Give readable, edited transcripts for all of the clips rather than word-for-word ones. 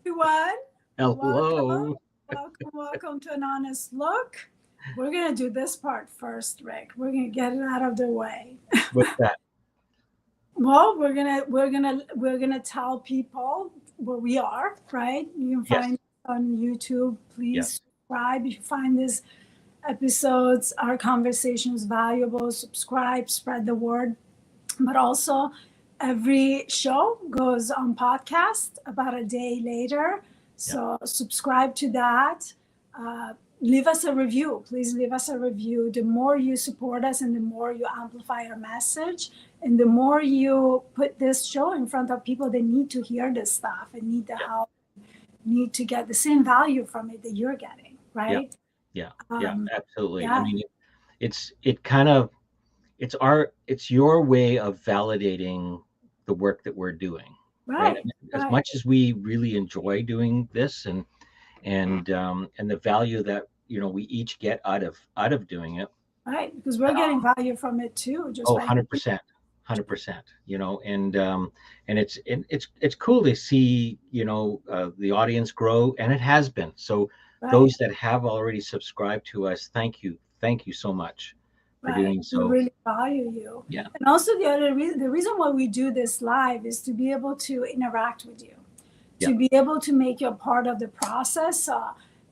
everyone. Welcome, Hello. welcome to an honest look. We're gonna do this part first, Rick. We're gonna get it out of the way. What's that? Well, we're gonna tell people where we are, right? You can Yes. find us on YouTube. Please Yes. subscribe if you find these episodes, our conversations valuable. Subscribe, spread the word. But also, every show goes on podcast about a day later. Yeah. So subscribe to that. Uh, Leave us a review. Please leave us a review. The more you support us and the more you amplify our message, and the more you put this show in front of people that need to hear this stuff and need the Yeah. help, need to get the same value from it that you're getting, Yeah. right? Yeah. Yeah. Um, Absolutely. I yeah, mean, it kind of it's your way of validating the work that we're doing, right? I right, mean, as right. much as we really enjoy doing this and the value that we each get out of doing it. Right, because we're getting value from it too, just Oh, by 100%. 100%, and it's cool to see, the audience grow, and it has been. So right, those that have already subscribed to us, thank you so much for right. doing We so. really value you. Yeah. And also the reason why we do this live is to be able to interact with you, Yeah. to be able to make you a part of the process.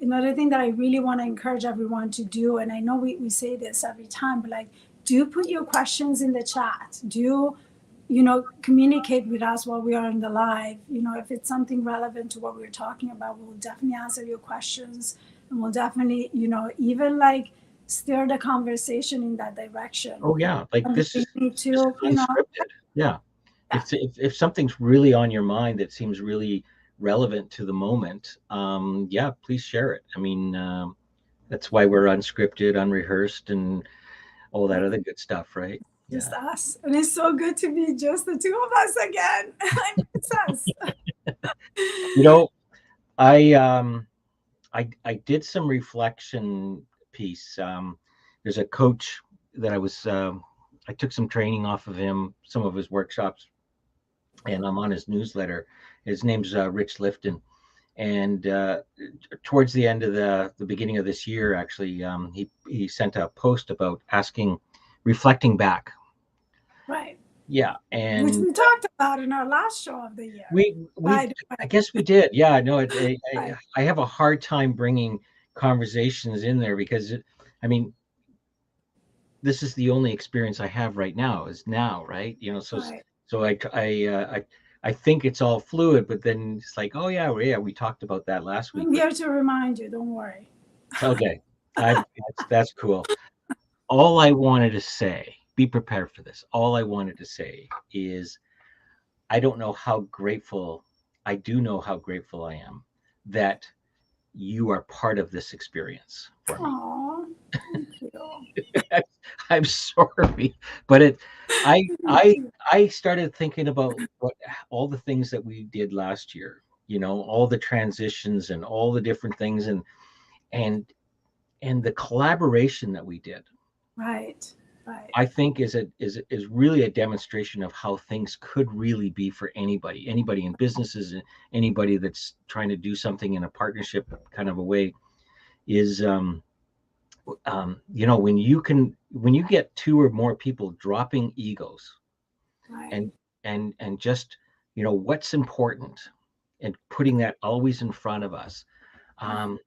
Another thing that I really want to encourage everyone to do, and I know we say this every time, but like, do put your questions in the chat. Do communicate with us while we are in the live. If it's something relevant to what we're talking about, we'll definitely answer your questions, and we'll definitely even like steer the conversation in that direction. Oh yeah, like And this we is need this is to, unscripted. Yeah. yeah, If something's really on your mind that seems really relevant to the moment, yeah, please share it. I mean, that's why we're unscripted, unrehearsed, and all that other good stuff, right? just Yeah. us. And it's so good to be just the two of us again. I miss us. You know, I did some reflection piece. There's a coach that I took some training off of him, some of his workshops, and I'm on his newsletter. His name's Rich Lifton, and towards the end of the beginning of this year, actually, he sent a post about reflecting back. Right. Yeah, Which and we talked about in our last show of the year, we by the I way. guess we did. Yeah, no, Right. I have a hard time bringing conversations in there because I mean, this is the only experience I have right now is now, right? Right. So I think it's all fluid, but then it's like, oh yeah, we talked about that last week, I'm but here to remind you, don't worry. okay, that's cool. All I wanted to say, be prepared for this. All I wanted to say is I don't know how grateful, I do know how grateful I am that you are part of this experience for me. Oh, thank you. I'm sorry, but Thank I, you. I started thinking about all the things that we did last year, all the transitions and all the different things and, and the collaboration that we did. Right. Right. I think is really a demonstration of how things could really be for anybody in businesses, anybody that's trying to do something in a partnership kind of a way. Is when you get two or more people dropping egos Right. and and just what's important and putting that always in front of us. Right. Um,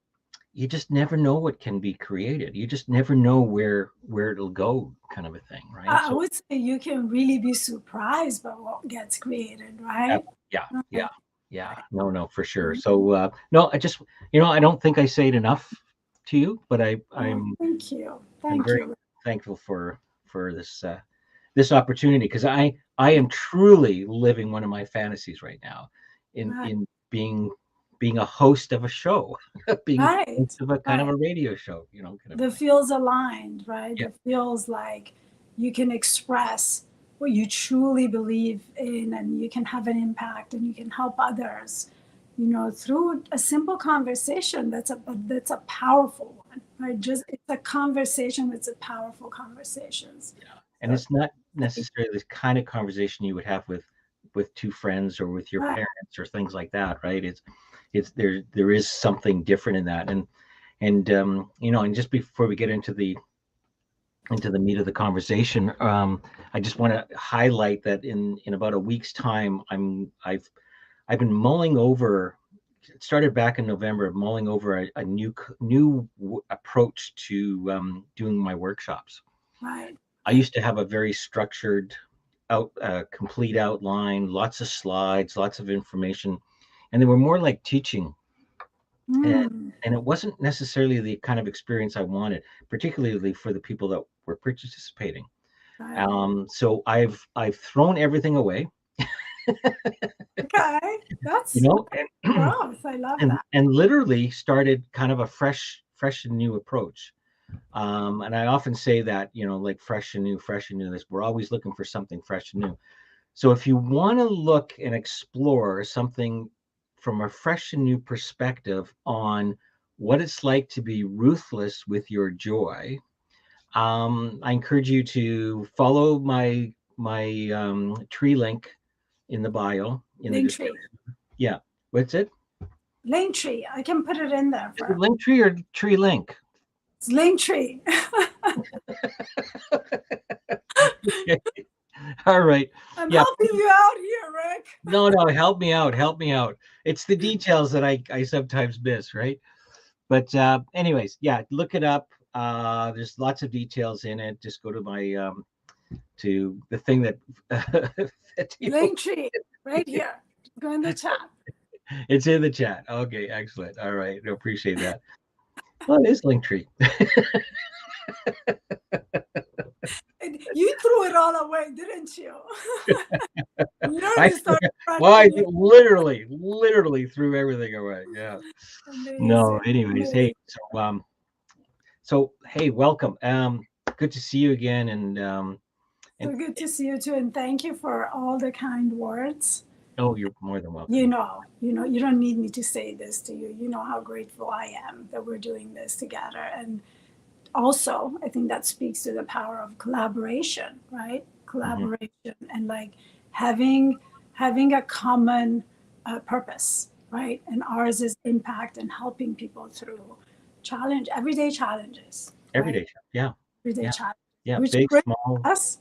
you just never know what can be created. You just never know where it'll go, kind of a thing, right? I So would say you can really be surprised by what gets created, right? yeah, yeah, Right. yeah. Right. No, for sure. Mhm. So no, I just I don't think I say it enough to you, but Oh, thank you. I'm Thank very you. thankful for this opportunity because I am truly living one of my fantasies right now Right. in being a host of a show, being Right. host of a kind of Right. a radio show, kind of a The thing. feels aligned, right? Yeah, The feels like you can express what you truly believe in, and you can have an impact and you can help others, through a simple conversation that's a powerful one, right? Just it's a conversation that's a powerful conversations. yeah. And So, it's not necessarily the kind of conversation you would have with two friends or with your right, parents or things like that, right? there is something different in that. And and just before we get into the meat of the conversation, I just want to highlight that in about a week's time, I've been mulling over. It started back in November, mulling over a new approach to doing my workshops. Right. I used to have a very structured, complete outline, lots of slides, lots of information, and they were more like teaching. And it wasn't necessarily the kind of experience I wanted, particularly for the people that were participating. Right. So I've thrown everything away, Okay. you That's know, growth. I love that. and literally started kind of a fresh and new approach. And I often say that, like fresh and new. This we're always looking for something fresh and new. So if you want to look and explore something from a fresh and new perspective on what it's like to be ruthless with your joy, I encourage you to follow my tree link in the bio, in the Link tree. description. Yeah, what's it? Link tree. I can put it in there Is for it link tree or tree link? it's link tree. Okay. All right. I'm Yeah. helping you out here, Rick. No, help me out. Help me out. It's the details that I sometimes miss, right? But anyways, yeah, look it up. There's lots of details in it. Just go to my to the thing that Link tree right here. Go in the chat. it's in the chat. Okay, excellent. All right, I appreciate that. Well, it is Linktree. You threw it all away, didn't you? I literally threw everything away. Yeah. Amazing. No, anyways, hey, so hey, welcome. Good to see you again, and so good to see you too, and thank you for all the kind words. Oh, you're more than welcome. You don't need me to say this to you. You know how grateful I am that we're doing this together. And also, I think that speaks to the power of collaboration, right? Collaboration and like having a common purpose, right? And ours is impact and helping people through everyday challenges. Everyday, yeah. Everyday challenges. Yeah, Which big, brings small. us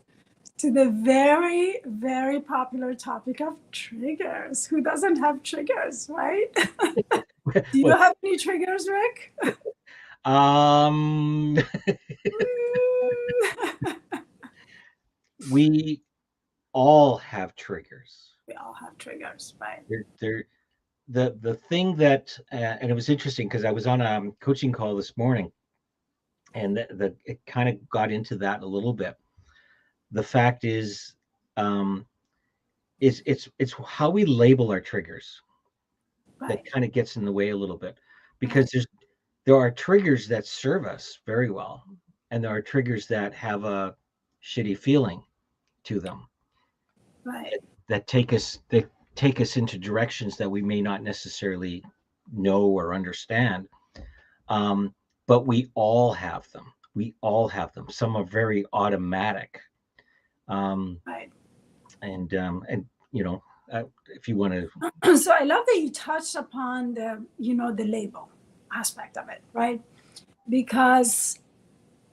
to the very, very popular topic of triggers. Who doesn't have triggers, right? Do you have any triggers, Rick? We all have triggers. We all have triggers, right? The thing that, and it was interesting because I was on a coaching call this morning, and it kind of got into that a little bit. The fact is, it's how we label our triggers that kind of gets in the way a little bit, because there are triggers that serve us very well, and there are triggers that have a shitty feeling to them, right? That take us into directions that we may not necessarily know or understand. But we all have them. Some are very automatic. Right. And if you want to. So I love that you touched upon the label aspect of it, right? Because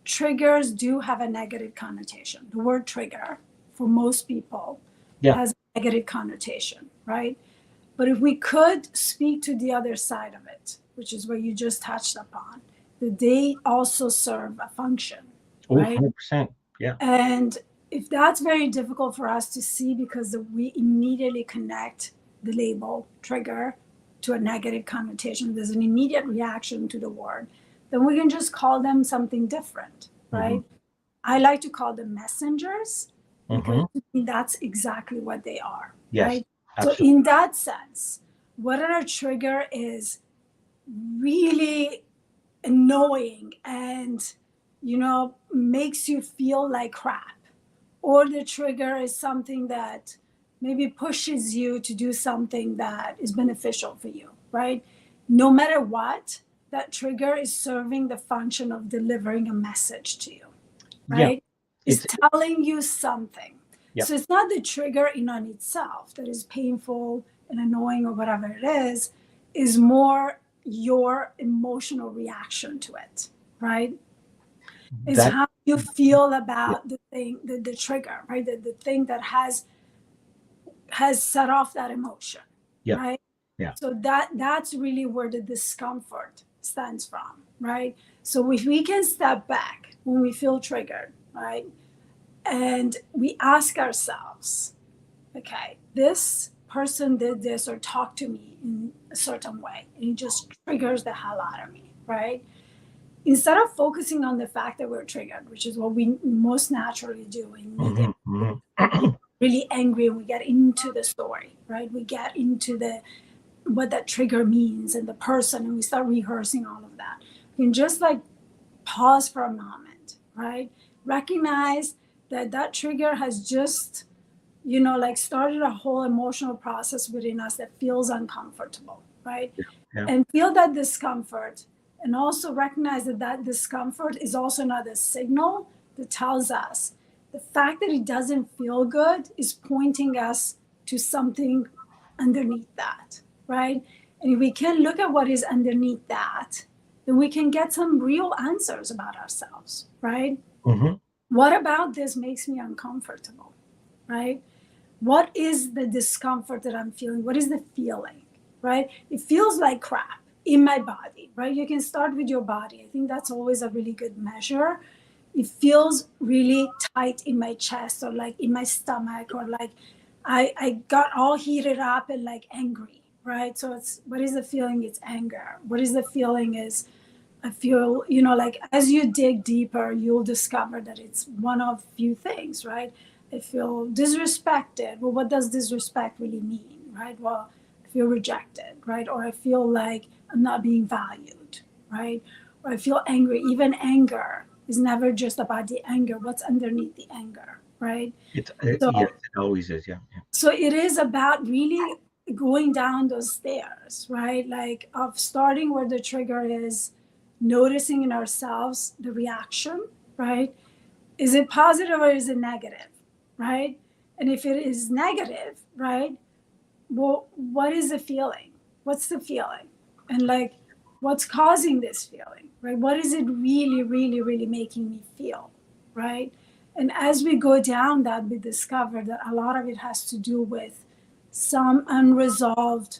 triggers do have a negative connotation. The word trigger for most people has a negative connotation, right? But if we could speak to the other side of it, which is what you just touched upon, that they also serve a function, right? 100%. Yeah. And if that's very difficult for us to see because we immediately connect the label trigger to a negative connotation, there's an immediate reaction to the word, then we can just call them something different, right? I like to call them messengers because that's exactly what they are, right? Absolutely. So in that sense, whether a trigger is really annoying and makes you feel like crap, or the trigger is something that maybe pushes you to do something that is beneficial for you, right? No matter what, that trigger is serving the function of delivering a message to you, right? Yeah. It's telling you something. Yep. So it's not the trigger in on itself that is painful and annoying or whatever it is. is more your emotional reaction to it, right? Is That how you feel yeah, about the thing, the trigger, right? The thing that has set off that emotion, yeah, right? yeah. So that's really where the discomfort stems from, right? So if we can step back when we feel triggered, right? And we ask ourselves, okay, this person did this or talked to me in a certain way, and it just triggers the hell out of me, right? Instead of focusing on the fact that we're triggered, which is what we most naturally do immediately, we get really angry and we get into the story, right? We get into the what that trigger means and the person, and we start rehearsing all of that. We can just like pause for a moment, right? Recognize that that trigger has just, like started a whole emotional process within us that feels uncomfortable, right? Yeah. And feel that discomfort, and also recognize that that discomfort is also another signal that tells us the fact that it doesn't feel good is pointing us to something underneath that, right? And if we can look at what is underneath that, then we can get some real answers about ourselves, right? Mm-hmm. What about this makes me uncomfortable, right? What is the discomfort that I'm feeling? What is the feeling, right? It feels like crap in my body, right? You can start with your body. I think that's always a really good measure. It feels really tight in my chest or like in my stomach, or like I got all heated up and like angry, right? So it's, what is the feeling? It's anger. What is the feeling is, I feel, like as you dig deeper, you'll discover that it's one of few things, right? I feel disrespected. Well, what does disrespect really mean, right? Well, I feel rejected, right? Or I feel like I'm not being valued, right? Or I feel angry. Even anger is never just about the anger. What's underneath the anger, right? It's yes, So, it always is. Yeah, yeah. so it is about really going down those stairs, right? Like of starting where the trigger is, noticing in ourselves the reaction, right? Is it positive or is it negative, right? And if it is negative, right, well, what is the feeling? What's the feeling? And like, what's causing this feeling, right? What is it really, really, really making me feel, right? And as we go down that, we discover that a lot of it has to do with some unresolved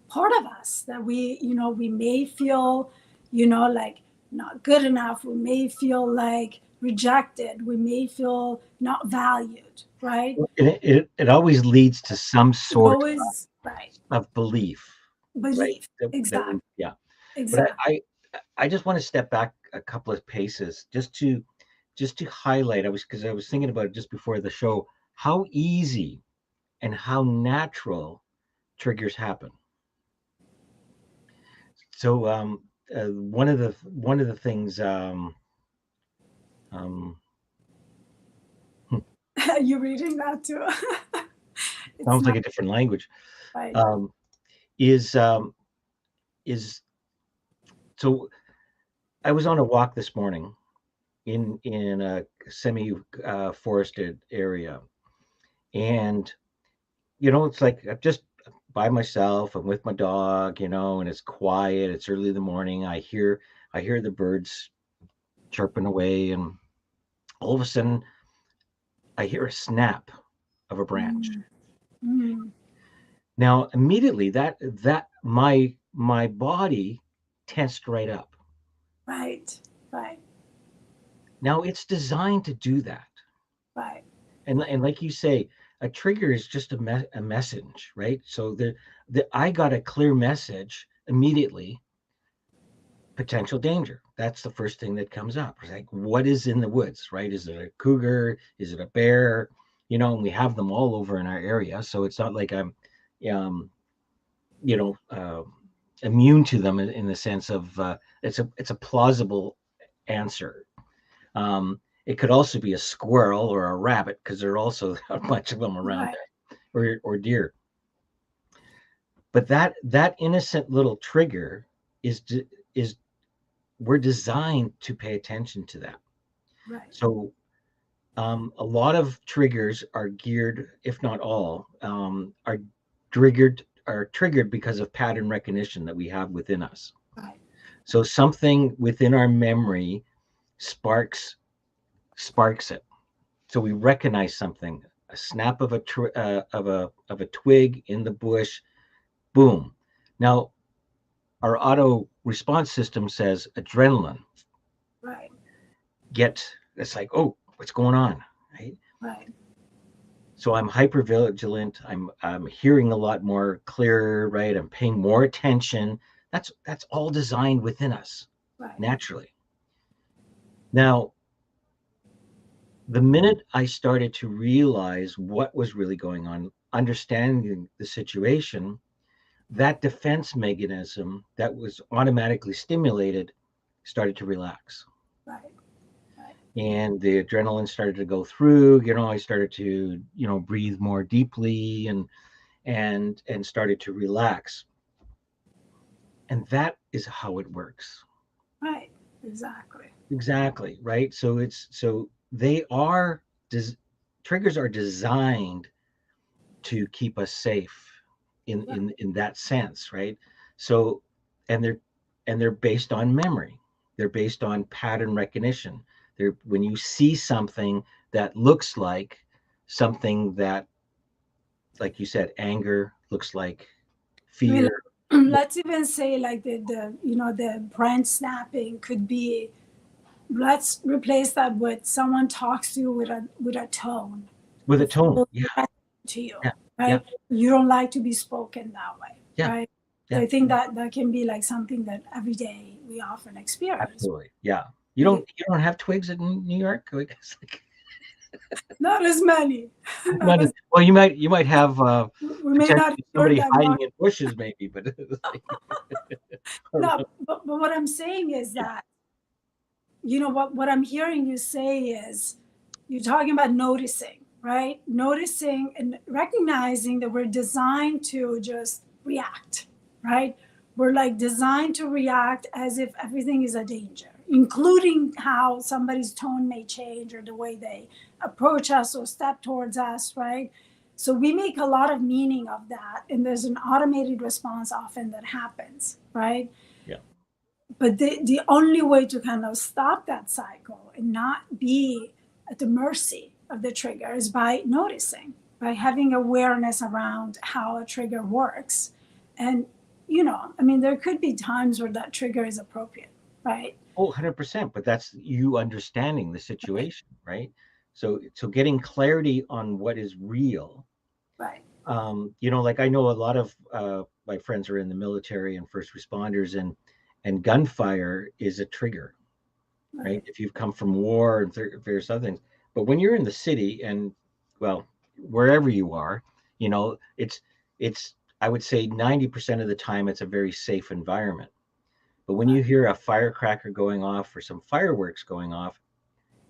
part of us that we may feel, like not good enough. We may feel like rejected. We may feel not valued, right? And it always leads to some It sort always, right. of belief, right? Belief. That we, Exactly. yeah. But Exactly. I just want to step back a couple of paces just to highlight. Because I was thinking about it just before the show, how easy and how natural triggers happen. So one of the things um, You're reading that too. It's sounds like not a different language, right. um, is is so I was on a walk this morning in a semi forested area, and it's like I'm just by myself. I'm with my dog, and it's quiet. It's early in the morning. I hear the birds chirping away, and all of a sudden I hear a snap of a branch. Mm, mm, Now immediately that my body tensed right up. right. Right. Now it's designed to do that. Right. And like you say, a trigger is just a message, right? So the I got a clear message immediately. Potential danger. That's the first thing that comes up. It's like, what is in the woods, right? Is it a cougar? Is it a bear? And we have them all over in our area, so it's not like I'm, um, you know, uh, immune to them in the sense of it's a plausible answer. It could also be a squirrel or a rabbit because there are also a bunch of them around Right. there, or deer. But that innocent little trigger is we're designed to pay attention to that. Right. So a lot of triggers are geared, if not all, are triggered are triggered because of pattern recognition that we have within us. Right. So something within our memory sparks it. So we recognize something, a snap of a twig in the bush, boom. Now our auto response system says adrenaline. Right. It's like, oh, what's going on, right? Right. So I'm hyper vigilant. I'm hearing a lot more clearer, right? I'm paying more attention. That's all designed within us Right. naturally. Now, the minute I started to realize what was really going on, understanding the situation, that defense mechanism that was automatically stimulated started to relax. Right. Right. And the adrenaline started to go through. I started to, breathe more deeply and started to relax. And that is how it works. Right. Exactly. Exactly, right? So they are triggers are designed to keep us safe in that sense, right? So and they're based on memory. They're based on pattern recognition. They're when you see something that looks like something that, like you said, anger looks like I mean, fear. let's even say like the brain snapping could be. Let's replace that with someone talks to you with a tone. With a It tone. feels Yeah, threatening to you, yeah, yeah, right? You don't like to be spoken that way, yeah, right? So yeah. I think that can be like something that every day we often experience. Absolutely. Yeah. You We, don't have twigs in New York? Like, it's like not as many. Not not as, well, you might have we may not potentially hear somebody them. hiding in bushes maybe, but it's like, No, but what I'm saying is that, what I'm hearing you say is you're talking about noticing, right? Noticing and recognizing that we're designed to just react, right? We're like designed to react as if everything is a danger, including how somebody's tone may change or the way they approach us or step towards us, right? So we make a lot of meaning of that, and there's an automated response often that happens, right? yeah. But the only way to kind of stop that cycle and not be at the mercy of the trigger is by noticing, by having awareness around how a trigger works. And, I mean, there could be times where that trigger is appropriate, right? Oh, 100%, but that's you understanding the situation, right? So getting clarity on what is real. Right. Like I know a lot of my friends are in the military and first responders, and gunfire is a trigger, right? Right. If you've come from war and various other things. But when you're in the city and, well, wherever you are, it's I would say 90% of the time it's a very safe environment. But when you hear a firecracker going off or some fireworks going off,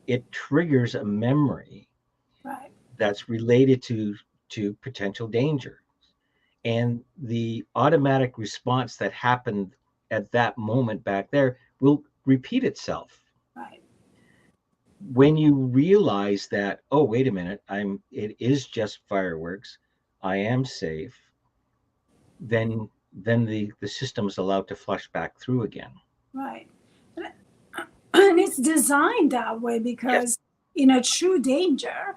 it triggers a memory Right. that's related to potential danger. And the automatic response that happened at that moment back there will repeat itself Right. when you realize that, oh, wait a minute, it is just fireworks, I am safe. Then the system is allowed to flush back through again. Right. And it's designed that way Yes. because in a true danger,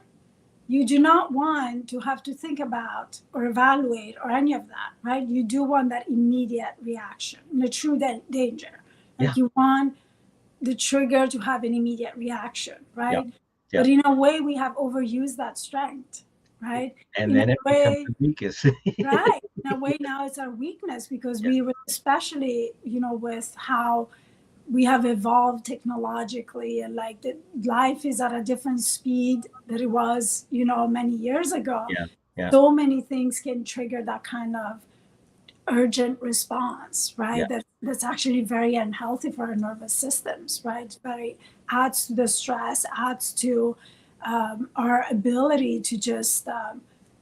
you do not want to have to think about or evaluate or any of that, right? You do want that immediate reaction in a true danger. Yeah. Like you want the trigger to have an immediate reaction, Yeah. right? Yeah. But in a way, we have overused that strength, right? And In then it a becomes way, the weakest. right? In a way, now it's our weakness because Yeah. we were, especially, with how we have evolved technologically and like the life is at a different speed than it was many years ago. Yeah. Yeah. So many things can trigger that kind of urgent response, Yeah. right? That's actually very unhealthy for our nervous systems, right? Very adds to the stress, adds to our ability to just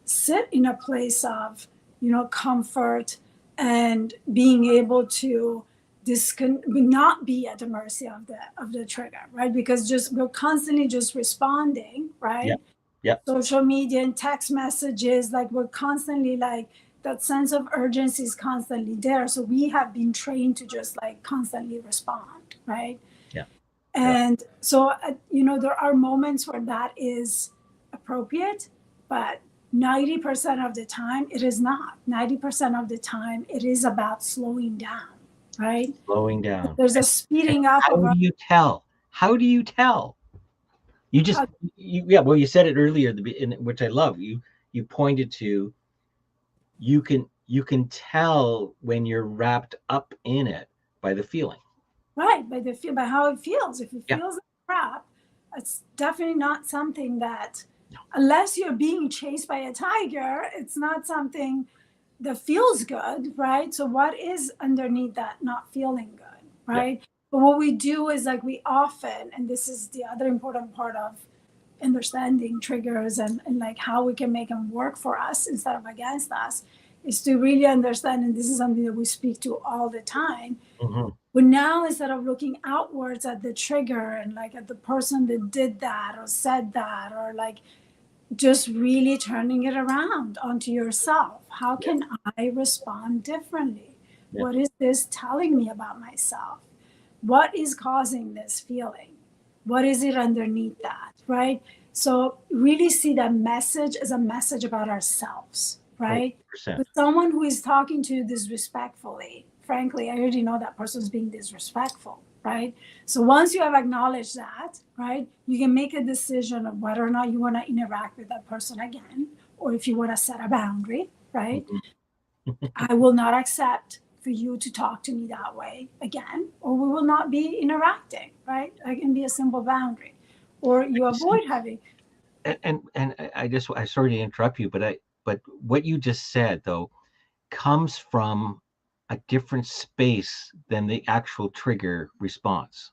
sit in a place of comfort and being able to not be at the mercy of the trigger, right? Because just we're constantly just responding, Yeah. right? Yeah. Social media and text messages, like we're constantly like that sense of urgency is constantly there. So we have been trained to just like constantly respond, right? Yeah. And so, there are moments where that is appropriate, but 90% of the time it is not. 90% of the time it is about slowing down, right? Slowing down. There's a And speeding up how of do you tell? How do you tell? You just, how, yeah, well, you said it earlier, which I love. You pointed to, you can tell when you're wrapped up in it by the feeling. right, by how it feels. If it Yeah. feels like crap, it's definitely not something that, unless you're being chased by a tiger, it's not something that feels good, right? So what is underneath that not feeling good, Yeah. right? But what we do is like we often, and this is the other important part of understanding triggers and like how we can make them work for us instead of against us, is to really understand, and this is something that we speak to all the time. Mm-hmm. But now, instead of looking outwards at the trigger and like at the person that did that or said that, or like just really turning it around onto yourself. How Yeah. can I respond differently? Yeah. What is this telling me about myself? What is causing this feeling? What is it underneath that, right? So, really see that message as a message about ourselves, right? 100%. With someone who is talking to you disrespectfully, frankly, I already know that person's being disrespectful, right? So once you have acknowledged that, right, you can make a decision of whether or not you want to interact with that person again, or if you want to set a boundary, right? Mm-hmm. I will not accept for you to talk to me that way again, or we will not be interacting, right? That can be a simple boundary. Or you avoid having. And I sorry to interrupt you, but what you just said though comes from a different space than the actual trigger response.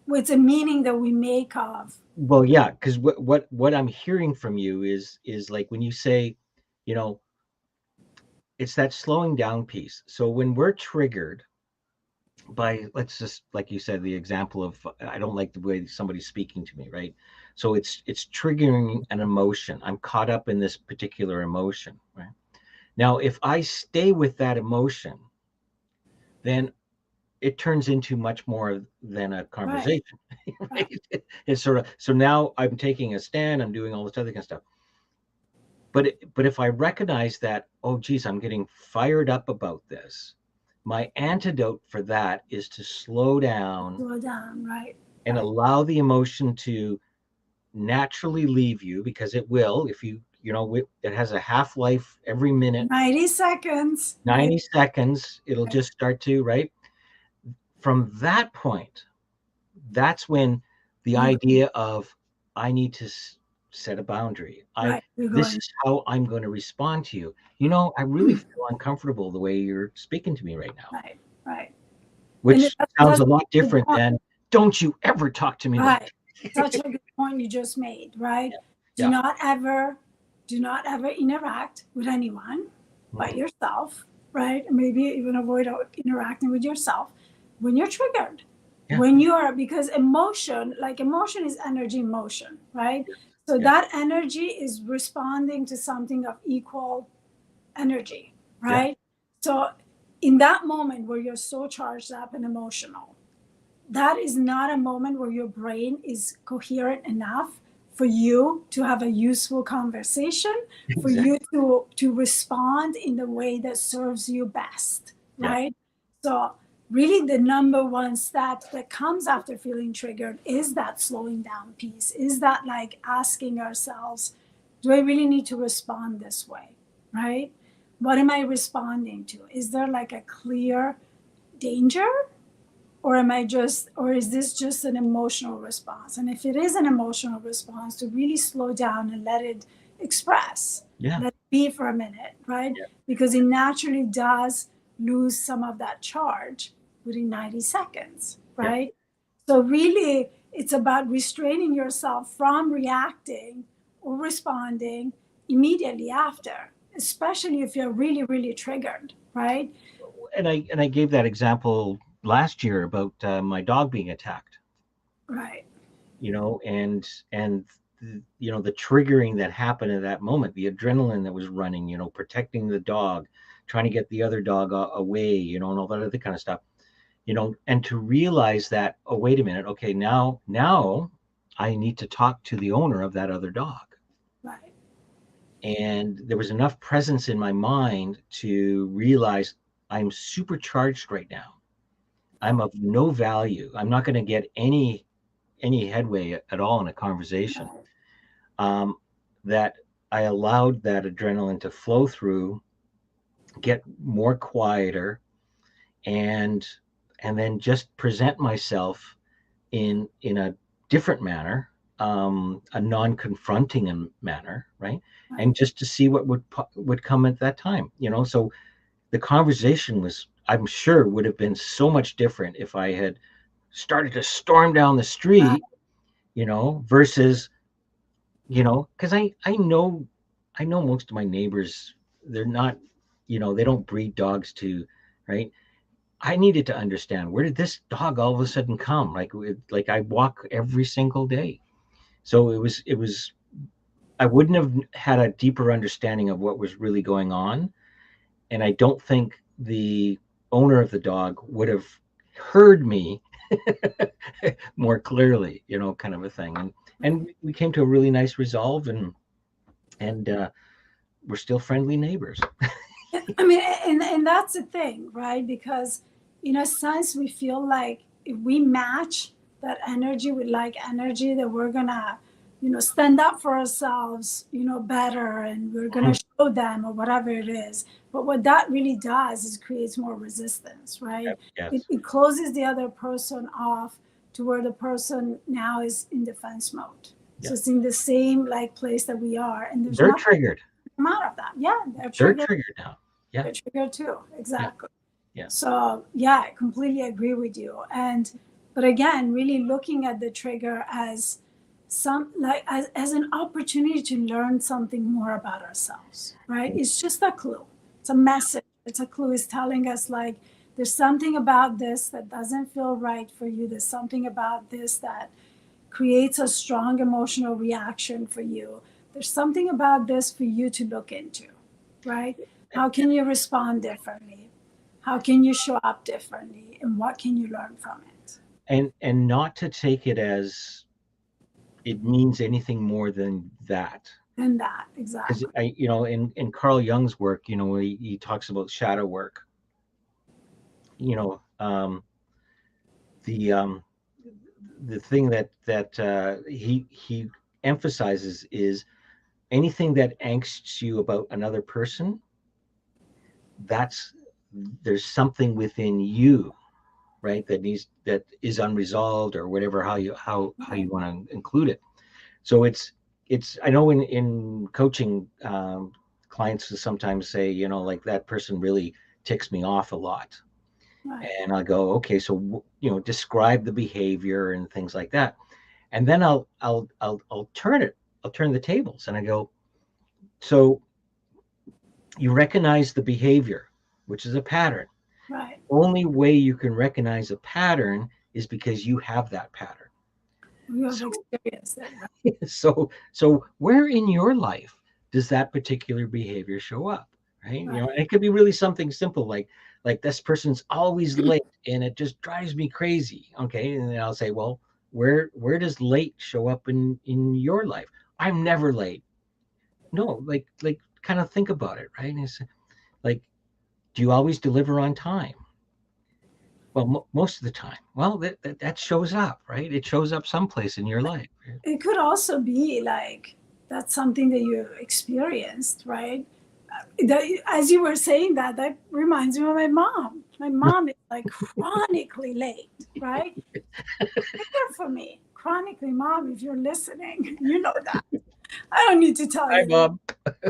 It's a meaning that we make of. Well, yeah, because what I'm hearing from you is like when you say, you know, it's that slowing down piece. So when we're triggered by, let's just, like you said, the example of I don't like the way somebody's speaking to me, right? So it's triggering an emotion. I'm caught up in this particular emotion, right? Now, if I stay with that emotion, then it turns into much more than a Right, conversation, right, right? It's sort of, so now I'm taking a stand, I'm doing all this other kind of stuff. But if I recognize that, oh geez, I'm getting fired up about this, my antidote for that is to slow down slow down, right, and right. allow the emotion to naturally leave you, because it will. If it has a half life. Every minute, 90 seconds, 90 seconds, it'll right, just start to, right? From that point, that's when the you, idea of I need to set a boundary. right, you're This going, is how I'm going to respond to you. I really feel uncomfortable the way you're speaking to me right now, right, right. And which sounds that's a lot a good different point, than don't you ever talk to me like right. Such a good point you just made, right? that. Do Yeah. not ever, do not ever interact with anyone but Mhm. yourself, right? Maybe even avoid interacting with yourself when you're triggered. Yeah. When you are, because emotion, like emotion is energy in motion, right? So Yeah. that energy is responding to something of equal energy, Yeah. right? So in that moment where you're so charged up and emotional, that is not a moment where your brain is coherent enough for you to have a useful conversation, for Exactly. you to respond in the way that serves you best, Yeah. right? So really the number one step that comes after feeling triggered is that slowing down piece, is that like asking ourselves, do I really need to respond this way, right? What am I responding to? Is there like a clear danger, or is this just an emotional response? And if it is an emotional response, to really slow down and let it express, Yeah. let it be for a minute, right? Yeah. Because it naturally does lose some of that charge within 90 seconds, Yeah. right? So really it's about restraining yourself from reacting or responding immediately after, especially if you're really really triggered, right? And I gave that example last year about my dog being attacked. Right. And the triggering that happened at that moment, the adrenaline that was running, protecting the dog, trying to get the other dog away, and all that other kind of stuff, and to realize that, oh, wait a minute, okay, now I need to talk to the owner of that other dog. Right. And there was enough presence in my mind to realize I'm supercharged right now. I'm of no value. I'm not going to get any headway at all in a conversation. That I allowed that adrenaline to flow through, get more quieter, and then just present myself in a different manner, a non-confronting manner, right? And just to see what would come at that time, So the conversation was, I'm sure, would have been so much different if I had started to storm down the street, versus, because I know most of my neighbors, they're not, they don't breed dogs to, right? I needed to understand, where did this dog all of a sudden come? Like I walk every single day. So it was, I wouldn't have had a deeper understanding of what was really going on. And I don't think the owner of the dog would have heard me more clearly, kind of a thing. And we came to a really nice resolve, and we're still friendly neighbors. I mean, and that's the thing, right? Because in a sense, we feel like if we match that energy with like energy, that we're gonna, stand up for ourselves, better, and we're gonna show them or whatever it is. But what that really does is creates more resistance, right? Yes. It closes the other person off to where the person now is in defense mode. So it's in the same like place that we are, and there's They're nothing triggered. come out of that. Yeah, They're triggered now. Yeah. They're triggered too. Exactly. Yeah. So yeah, I completely agree with you. But again, really looking at the trigger as as an opportunity to learn something more about ourselves, right? It's just a clue. It's a message. It's a clue. It's telling us like there's something about this that doesn't feel right for you. There's something about this that creates a strong emotional reaction for you. There's something about this for you to look into, right? How can you respond differently? How can you show up differently? And what can you learn from it? And not to take it as it means anything more than that. And that, Because exactly. in Carl Jung's work, he talks about shadow work. The thing that he emphasizes is anything that angsts you about another person. There's something within you, right, that is unresolved, or whatever, how you want to include it. So it's I know in coaching, clients will sometimes say, like, that person really ticks me off a lot. Right. And I'll go, okay, so describe the behavior and things like that. And then I'll turn the tables, and I go, so you recognize the behavior, which is a pattern. Right. Only way you can recognize a pattern is because you have that pattern. You have So, experienced it. Right? so where in your life does that particular behavior show up? Right? Right. It could be really something simple, like this person's always late and it just drives me crazy. Okay. And then I'll say, well, where does late show up in your life? I'm never late. No, like kind of think about it, right? And it's like, do you always deliver on time? Well, most of the time. Well, that shows up, right? It shows up someplace in your life. It could also be like that's something that you experienced, right? As you were saying that, that reminds me of my mom. My mom is like chronically late, right? Trigger for me. Chronically, mom, if you're listening, you know that. I don't need to tell Hi, you that.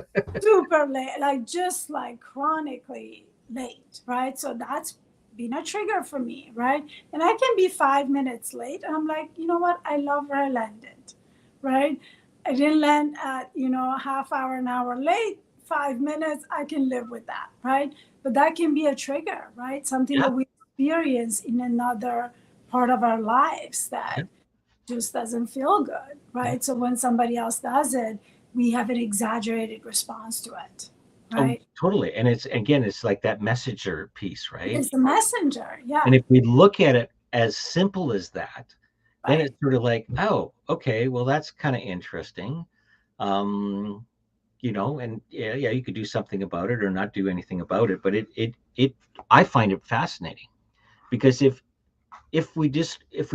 Bob. Super late, like just like chronically late, right? So that's been a trigger for me, right? And I can be 5 minutes late, and I'm like, you know what? I love where I landed, right? I didn't land at half hour, an hour late. 5 minutes, I can live with that, right? But that can be a trigger, right? Something Yeah. that we experience in another part of our lives Yeah. that just doesn't feel good, right? So when somebody else does it, we have an exaggerated response to it, Oh, right? totally. And it's, again, it's like that messenger piece, right? It's the messenger, And yeah, if we look at it as simple as that, then right, it's sort of like, oh, okay, well, that's kind of interesting. Um, and yeah, you could do something about it or not do anything about it. But I find it fascinating because if we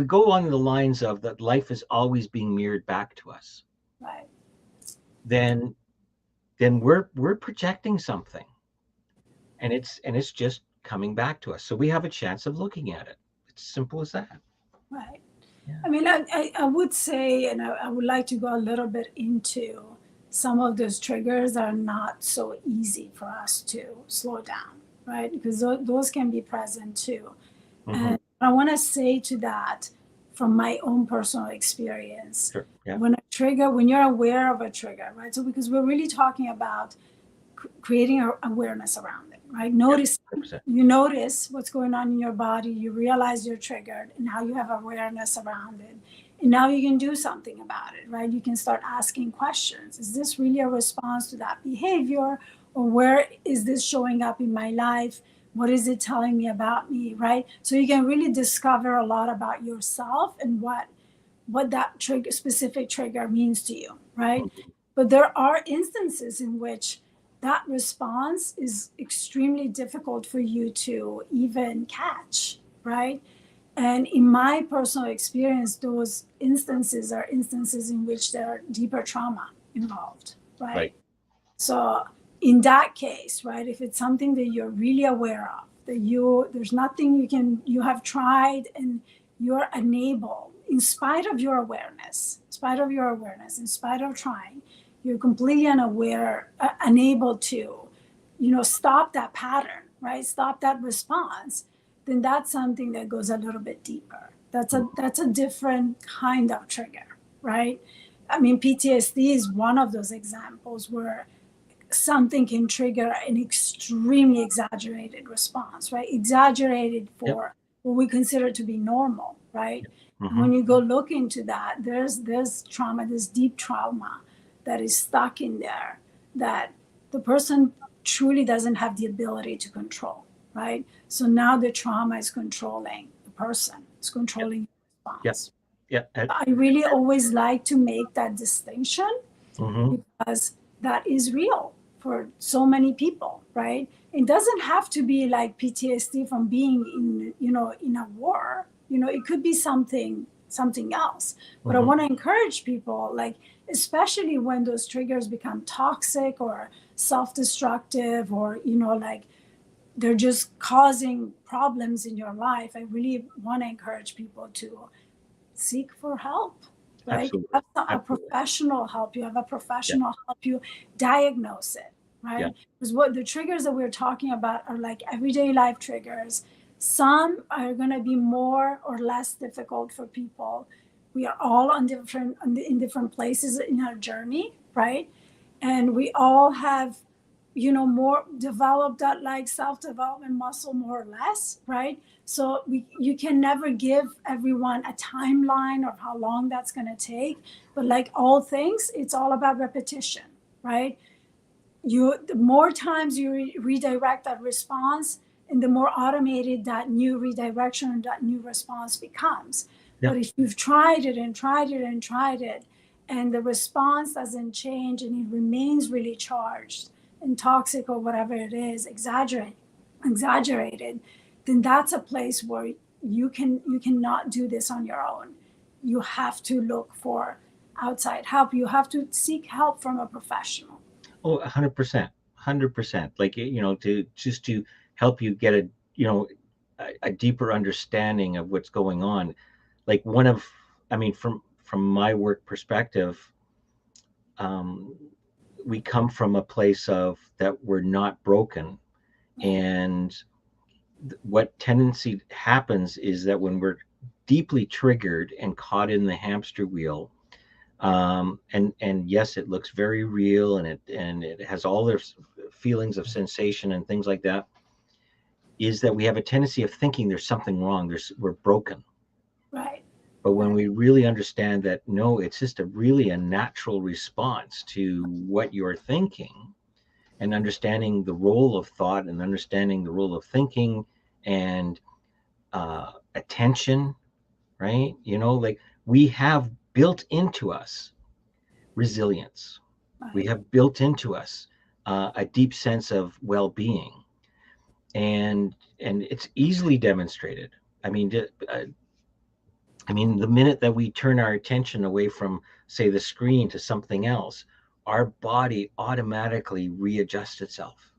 go on the lines of that life is always being mirrored back to us, right. then we're projecting something, and it's just coming back to us. So we have a chance of looking at it. It's simple as that. Right. Yeah. I mean, I would say, and I would like to go a little bit into some of those triggers are not so easy for us to slow down, right? Because those can be present too. Mm-hmm. And I want to say to that from my own personal experience, Sure. Yeah. when you're aware of a trigger, right? So, because we're really talking about creating awareness around it, right? Yeah. Notice, 100%. you notice what's going on in your body, you realize you're triggered, and now you have awareness around it. And now you can do something about it, right? You can start asking questions. Is this really a response to that behavior? Or where is this showing up in my life? What is it telling me about me, right? So you can really discover a lot about yourself and what that trigger, specific trigger means to you, right? Mhm. But there are instances in which that response is extremely difficult for you to even catch, right? And in my personal experience, those instances are instances in which there are deeper trauma involved, Right. right? So in that case, right, if it's something that you're really aware of, that there's nothing you have tried and you're unable, in spite of your awareness, in spite of trying, you're completely unaware, unable to, stop that pattern, right? Stop that response, then that's something that goes a little bit deeper. That's a different kind of trigger, right? I mean, PTSD is one of those examples where something can trigger an extremely exaggerated response, right? Exaggerated Yep. for what we consider to be normal, right? And Mm-hmm. when you go look into that, there's trauma, this deep trauma that is stuck in there that the person truly doesn't have the ability to control, right? So now the trauma is controlling the person, it's Yep. controlling the Yep. response. Yep. I really always like to make that distinction Mm-hmm. because that is real for so many people, right? It doesn't have to be like PTSD from being in a war. It could be something else. But I Mm-hmm. want to encourage people, like, especially when those triggers become toxic or self-destructive, or like they're just causing problems in your life. I really want to encourage people to seek for help, right? Absolutely. Have a Absolutely. professional help you. Have a Yeah. professional help you diagnose it, Yeah. right? Because what the triggers that we're talking about are like everyday life triggers. Some are going to be more or less difficult for people. We are all in different places in our journey, right? And we all have more developed that like self-development muscle, more or less, right? So you can never give everyone a timeline of how long that's going to take, but like all things, it's all about repetition, right? The more times you redirect that response, and the more automated that new redirection and that new response becomes. Yeah. But if you've tried it and tried it and tried it, and the response doesn't change and it remains really charged and toxic or whatever it is, exaggerated, then that's a place where you cannot do this on your own. You have to look for outside help. You have to seek help from a professional. Oh, 100%. 100%. Like, to help you get a deeper understanding of what's going on. Like, I mean, from my work perspective, um, we come from a place of that we're not broken. And what tendency happens is that when we're deeply triggered and caught in the hamster wheel, and yes, it looks very real, and it has all their feelings of sensation and things like that, is that we have a tendency of thinking there's something wrong, we're broken. Right. But when we really understand that, no, it's just really a natural response to what you're thinking, and understanding the role of thought and understanding the role of thinking and attention, right? Like we have built into us resilience. We have built into us a deep sense of well-being, and it's easily demonstrated. I mean, the minute that we turn our attention away from, say, the screen to something else, our body automatically readjusts itself.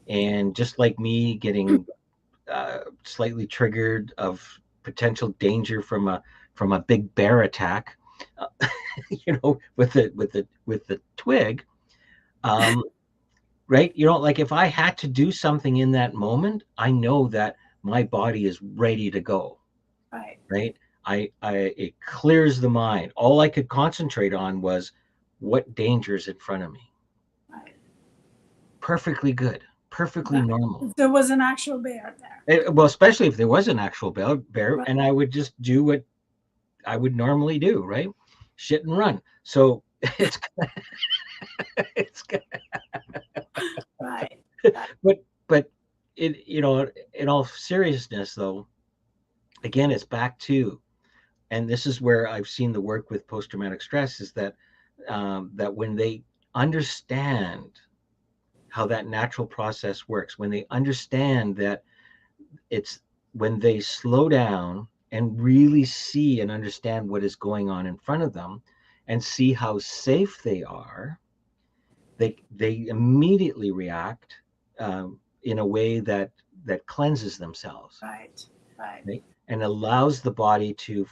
And just like me getting slightly triggered of potential danger from a big bear attack, uh, with the twig, right? Like if I had to do something in that moment, I know that my body is ready to go. Right. It clears the mind. All I could concentrate on was what danger's in front of me. Perfectly good. Perfectly normal. If there was an actual bear there. Well, especially if there was an actual bear, Right. and I would just do what I would normally do, right? Shit and run. So it's Right. but it, in all seriousness though, again, it's back to, and this is where I've seen the work with post-traumatic stress, is that that when they understand how that natural process works, when they understand that it's when they slow down and really see and understand what is going on in front of them and see how safe they are, they immediately react in a way that cleanses themselves. Right. And allows the body to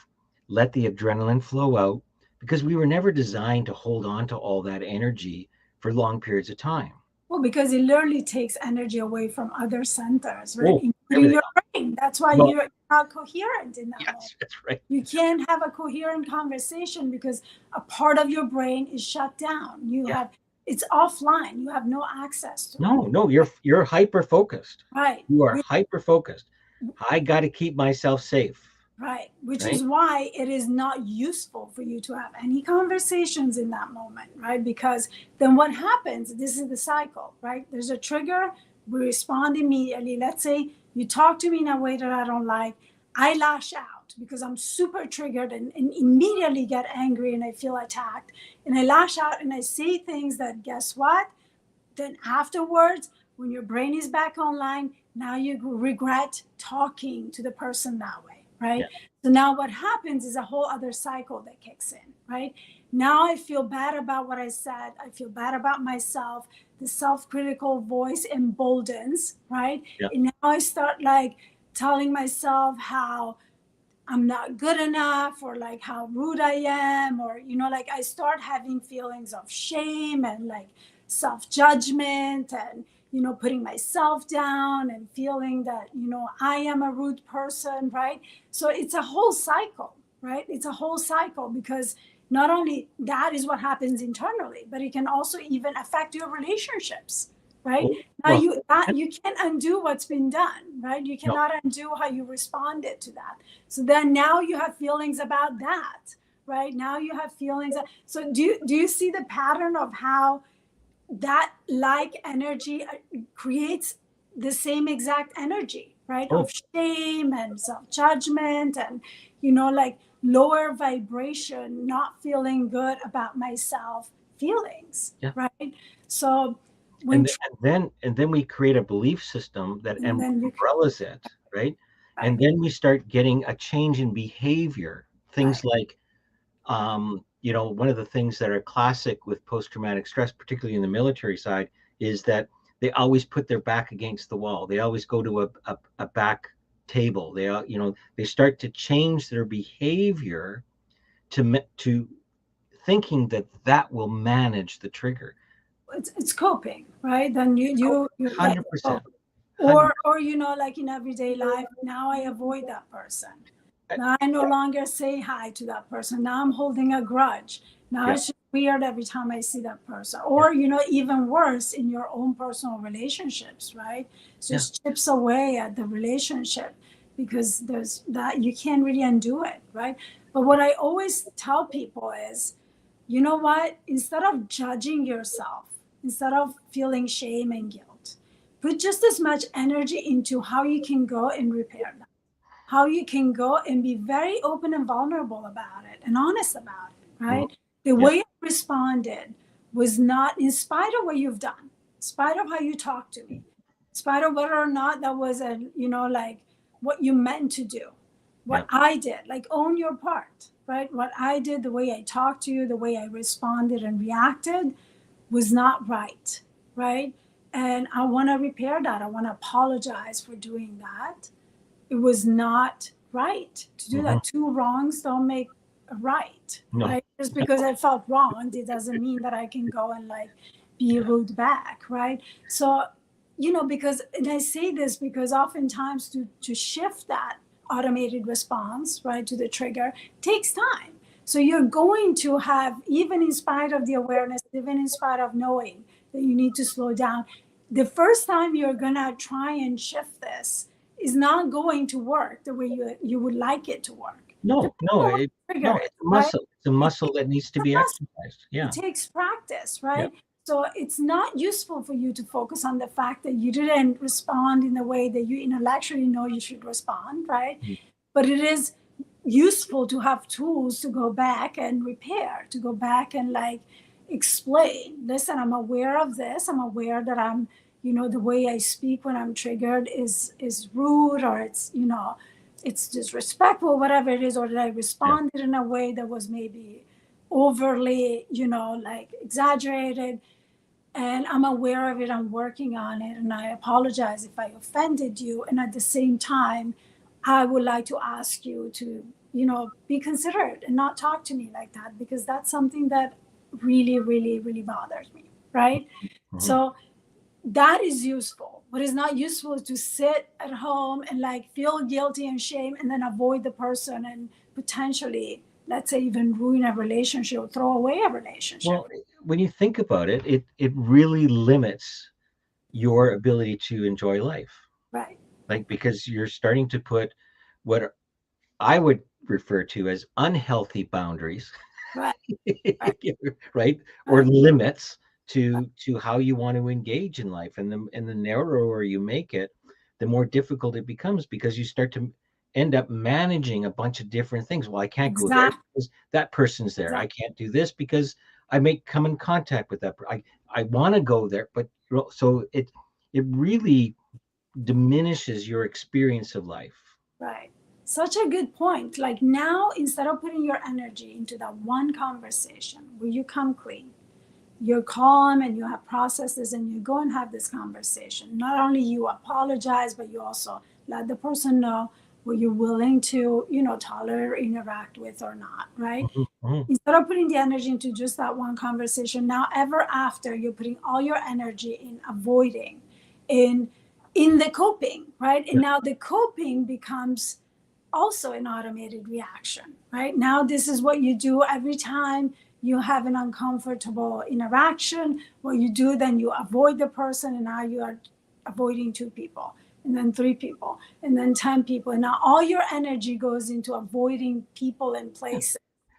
let the adrenaline flow out, because we were never designed to hold on to all that energy for long periods of time. Well, because it literally takes energy away from other centers, right? Including everything. Your brain. That's why you're not coherent in that moment. That's right. You can't have a coherent conversation because a part of your brain is shut down. It's offline. You have no access to it. No, you're hyper focused. Right. You are hyper focused. I got to keep myself safe. Right. Which is why it is not useful for you to have any conversations in that moment, right? Because then what happens, this is the cycle, right? There's a trigger, we respond immediately. Let's say you talk to me in a way that I don't like, I lash out because I'm super triggered and immediately get angry and I feel attacked. And I lash out and I say things that, guess what? Then afterwards, when your brain is back online, now you regret talking to the person that way. Right. Yeah. So now what happens is a whole other cycle that kicks in. Right. Now I feel bad about what I said. I feel bad about myself. The self-critical voice emboldens. Right. Yeah. And now I start like telling myself how I'm not good enough, or like how rude I am, or, like I start having feelings of shame and like self-judgment and, putting myself down and feeling that, I am a rude person, right? So it's a whole cycle, right? It's a whole cycle, because not only that is what happens internally, but it can also even affect your relationships, right? Now you can't undo what's been done, right? You cannot undo how you responded to that. So then now you have feelings about that, right? Now you have feelings. So do you see the pattern of how that like energy creates the same exact energy, right? Of shame and self-judgment and, like lower vibration, not feeling good about myself feelings, right? So when and then we create a belief system that umbrellas it, right? And then we start getting a change in behavior. Things like one of the things that are classic with post-traumatic stress, particularly in the military side, is that they always put their back against the wall. They always go to a back table. They start to change their behavior to thinking that will manage the trigger. It's coping, right? Then you 100%. Or like in everyday life, now I avoid that person. Now I no longer say hi to that person. Now I'm holding a grudge. Now it's just weird every time I see that person. Or, even worse, in your own personal relationships, right? It just chips away at the relationship because there's that you can't really undo it, right? But what I always tell people is, you know what? Instead of judging yourself, instead of feeling shame and guilt, put just as much energy into how you can go and repair that, how you can go and be very open and vulnerable about it and honest about it, Mhm. right? The Yeah. way you responded was not, in spite of what you've done, in spite of how you talked to me, in spite of whether or not that was a, like what you meant to do, Yeah. what I did, like own your part, right? What I did, the way I talked to you, the way I responded and reacted was not right, right? And I want to repair that. I want to apologize for doing that. It was not right to do Hmm. that. Two wrongs don't make a right, No. right? Just because I felt wrong, it doesn't mean that I can go and like be Yeah. rude back, right? So, because, and I say this because oftentimes to shift that automated response, right, to the trigger takes time. So you're going to have, even in spite of the awareness, even in spite of knowing that you need to slow down, the first time you're gonna try and shift this is not going to work the way you would like it to work. No. Depending No. on what the trigger No. is, It's a right? muscle. It's a It muscle that needs to be takes exercised. it Yeah. takes practice, Yeah. right? So it's not useful for you to focus on the fact that you didn't respond in the way that you intellectually know you should respond, right? Mhm. But it is useful to have tools to go back and repair, to go back and like explain, listen, I'm aware of this, I'm aware that I'm, the way I speak when I'm triggered is rude, or it's disrespectful, whatever it is, or that I Yeah. responded in a way that was maybe overly, like exaggerated, and I'm aware of it, I'm working on it, and I apologize if I offended you. And at the same time, I would like to ask you to, be considerate and not talk to me like that, because that's something that really, really, really bothers me, right? Hmm. So that is useful. What is not useful is to sit at home and like feel guilty and shame and then avoid the person and potentially, let's say, even ruin a relationship or throw away a relationship. Well, when you think about it, it really limits your ability to enjoy life. Right. Like, because you're starting to put what I would refer to as unhealthy boundaries, Right. Right. right? Or Right. limits to how you want to engage in life. And the narrower you make it, the more difficult it becomes, because you start to end up managing a bunch of different things. Well, I can't go there Exactly. because that person's there. I Exactly. can't do this because I may come in contact with that. I want to go there, but so it really diminishes your experience of life. Right. Such a good point. Like now, instead of putting your energy into that one conversation where you come clean, you're calm and you have processes and you go and have this conversation. Not only you apologize, but you also let the person know what you're willing to, tolerate, interact with or not, right? Mhm, mhm. Instead of putting the energy into just that one conversation, now ever after you're putting all your energy in avoiding, in in the coping, right? And Yeah. now the coping becomes also an automated reaction, right? Now this is what you do every time you have an uncomfortable interaction. What you do, then you avoid the person, and now you are avoiding two people, and then three people, and then 10 people. And now all your energy goes into avoiding people and places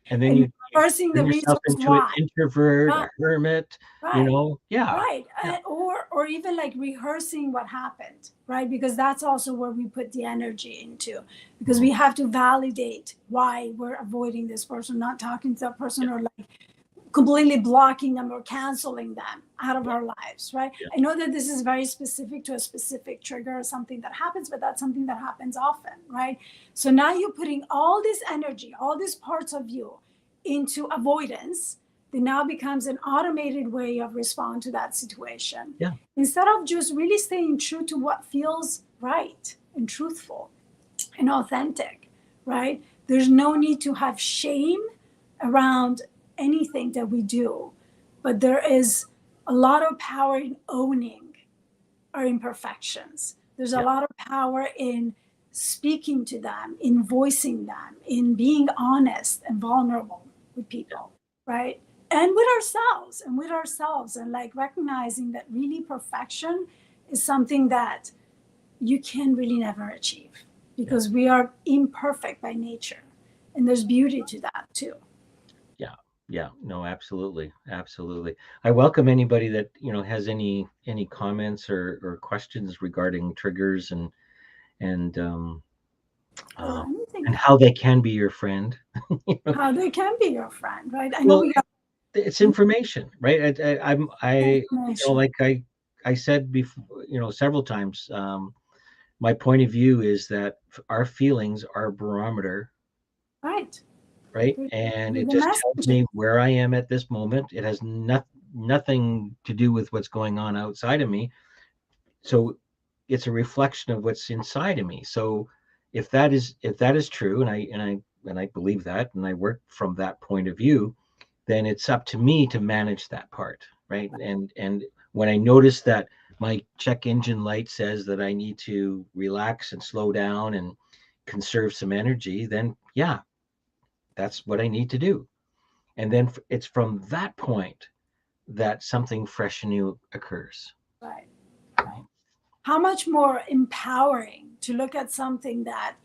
And then and you reversing the turn yourself reasons into an why. introvert, Right, a hermit, right, Yeah. right. Yeah. Or even like rehearsing what happened, right? Because that's also where we put the energy into, because Mhm. we have to validate why we're avoiding this person, not talking to that person, or like completely blocking them or canceling them out of Yeah. our lives, right? Yeah. I know that this is very specific to a specific trigger or something that happens, but that's something that happens often, right? So now you're putting all this energy, all these parts of you into avoidance. That now becomes an automated way of respond to that situation, Yeah. instead of just really staying true to what feels right and truthful and authentic, right? There's no need to have shame around anything that we do, but there is a lot of power in owning our imperfections. There's a Yeah. lot of power in speaking to them, in voicing them, in being honest and vulnerable with Yeah. people, right? And with ourselves, and like recognizing that really perfection is something that you can really never achieve. because we are imperfect by nature. And there's beauty to that too. Yeah. Yeah. No, absolutely. Absolutely. I welcome anybody that, has any comments or questions regarding triggers and uh, Anything, and how they can be your friend. how they can be your friend, right? I know Well, we got it's information, right? information, Like I said before, several times, my point of view is that our feelings are a barometer, right? right? They're And it the just tells messenger, me where I am at this moment. It has nothing to do with what's going on outside of me. So it's a reflection of what's inside of me. So if that is true, and I believe that, and I work from that point of view, then it's up to me to manage that part, right? And when I notice that my check engine light says that I need to relax and slow down and conserve some energy, then yeah, that's what I need to do. And then it's from that point that something fresh and new occurs. right? Right? How much more empowering to look at something that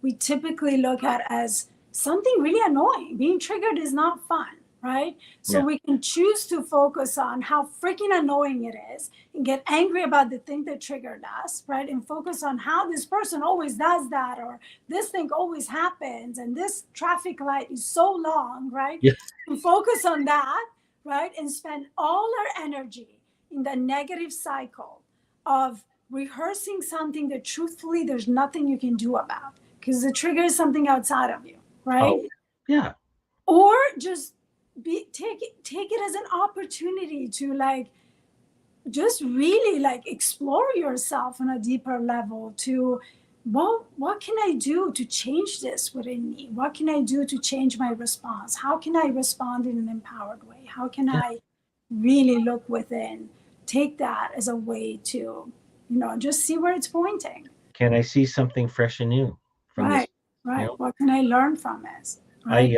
we typically look at as something really annoying. Being triggered is not fun, right? So Yeah. we can choose to focus on how freaking annoying it is and get angry about the thing that triggered us, right? And focus on how this person always does that, or this thing always happens, and this traffic light is so long, right? Yeah. And focus on that, right? And spend all our energy in the negative cycle of rehearsing something that truthfully there's nothing you can do about because the trigger is something outside of you, right? Oh, yeah. Or just take it as an opportunity to like just really like explore yourself on a deeper level to what can I do to change this within me? What can I do to change my response? How can I respond in an empowered way? How can Yeah. I really look within? Take that as a way to, just see where it's pointing. Can I see something fresh and new from this? Right, You right. know, What can I learn from it? Right?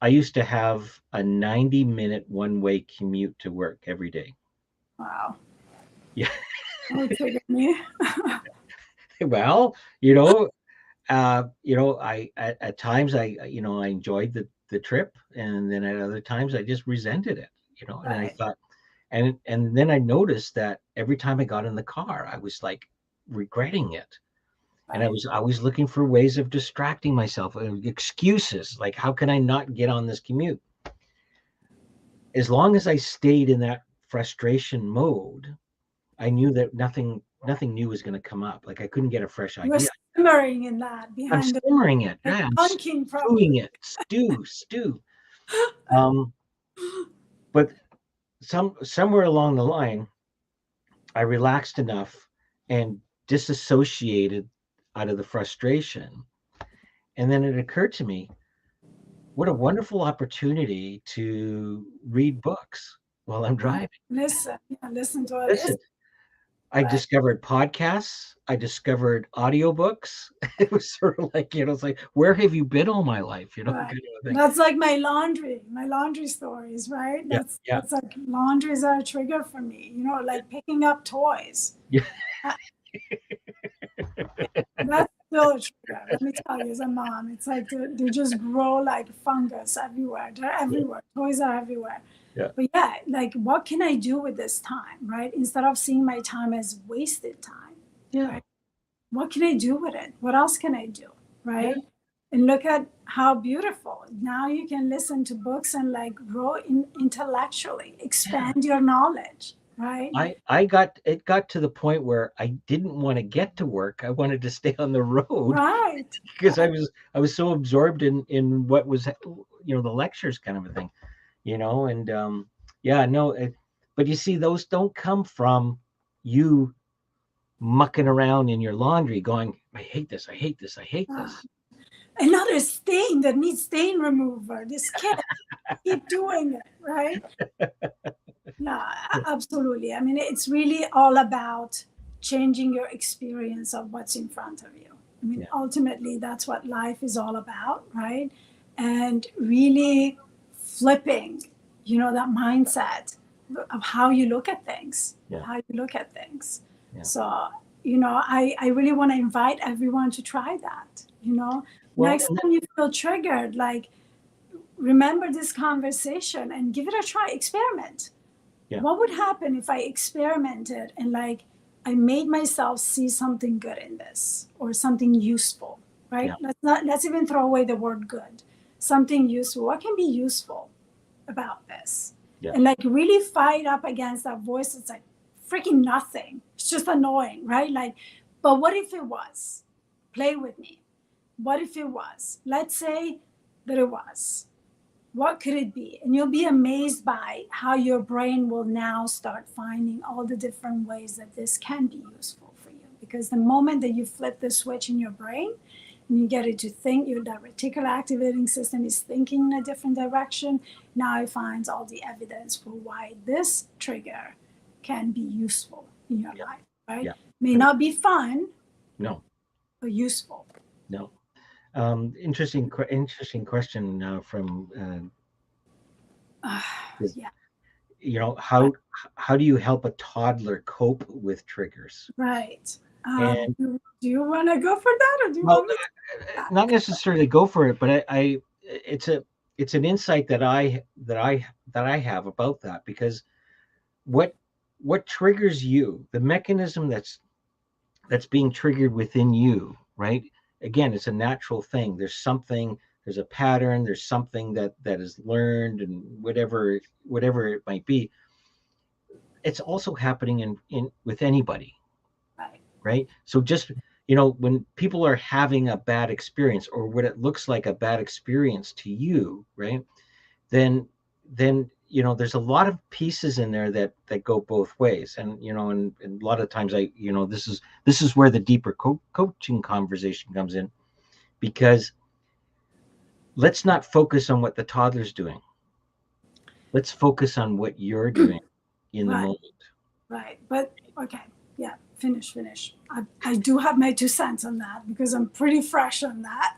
I used to have a 90-minute one-way commute to work every day. Wow. Yeah. That would trigger me. Well, I at times I enjoyed the trip, and then at other times I just resented it. And I Right, thought, and then I noticed that every time I got in the car, I was like regretting it. And I right. was always looking for ways of distracting myself, excuses like, how can I not get on this commute? As long as I stayed in that frustration mode, I knew that nothing new was going to come up. Like I couldn't get a fresh You're idea. simmering in that I'm behind simmering it. the Yeah, I'm bunking probably. stewing it. Stew. Um, but somewhere along the line, I relaxed enough and disassociated out of the frustration. And then it occurred to me, what a wonderful opportunity to read books while I'm Right. driving. Listen, listen to it. Listen, I Right, discovered podcasts. I discovered audiobooks. It was sort of like, it's like, where have you been all my life? Kind right. of a thing. That's like my laundry stories, right? Yeah, That's yeah, that's like laundries are a trigger for me, like picking up toys. yeah, Uh, That's still a trigger. Let me tell you, as a mom, it's like they just grow like fungus everywhere. They're everywhere. Toys are everywhere. yeah, But yeah, like what can I do with this time, right? Instead of seeing my time as wasted time, yeah, right? What can I do with it? What else can I do, yeah. right? And look at how beautiful. Now you can listen to books and like grow intellectually, Yeah. expand your knowledge, right? It got to the point where I didn't want to get to work. I wanted to stay on the road Right, because I right. was I was so absorbed in what was the lectures kind of a thing, and yeah, no, but you see, those don't come from you mucking around in your laundry going, I hate this, I hate this, I hate Ah, this. another stain that needs stain remover. This kid keep doing it, right? No, absolutely. I mean, it's really all about changing your experience of what's in front of you. I mean, Yeah, ultimately, that's what life is all about, right? And really flipping, that mindset of how you look at things, yeah, how you look at things. yeah. So I really want to invite everyone to try that. Well, Next time you feel triggered, like, remember this conversation and give it a try, experiment. Yeah. What would happen if I experimented and, like, I made myself see something good in this or something useful, right? Yeah. Let's even throw away the word good. Something useful. What can be useful about this? Yeah. And, like, really fight up against that voice that's like freaking nothing. It's just annoying, right? Like, but what if it was? Play with me. What if it was? Let's say that it was. What could it be? And you'll be amazed by how your brain will now start finding all the different ways that this can be useful for you. Because the moment that you flip the switch in your brain and you get it to think, that reticular activating system is thinking in a different direction, now it finds all the evidence for why this trigger can be useful in your life, right? Yeah. May not be fun, No. but useful. No. Interesting question from Yeah. how do you help a toddler cope with triggers? Right. And Do you want to go for that, or do you well, want me not necessarily go for it, but it's an insight that I have about that, because what triggers you, the mechanism that's being triggered within you, right? Again, it's a natural thing. There's a pattern, there's something that is learned, and whatever it might be. It's also happening in with anybody, Right. right? So just, when people are having a bad experience, or what it looks like a bad experience to you, right? Then there's a lot of pieces in there that go both ways. And a lot of times this is where the deeper coaching conversation comes in, because let's not focus on what the toddler's doing. Let's focus on what you're doing in the Right. moment. Right. But okay. Yeah. Finish. I do have my 2 cents on that because I'm pretty fresh on that.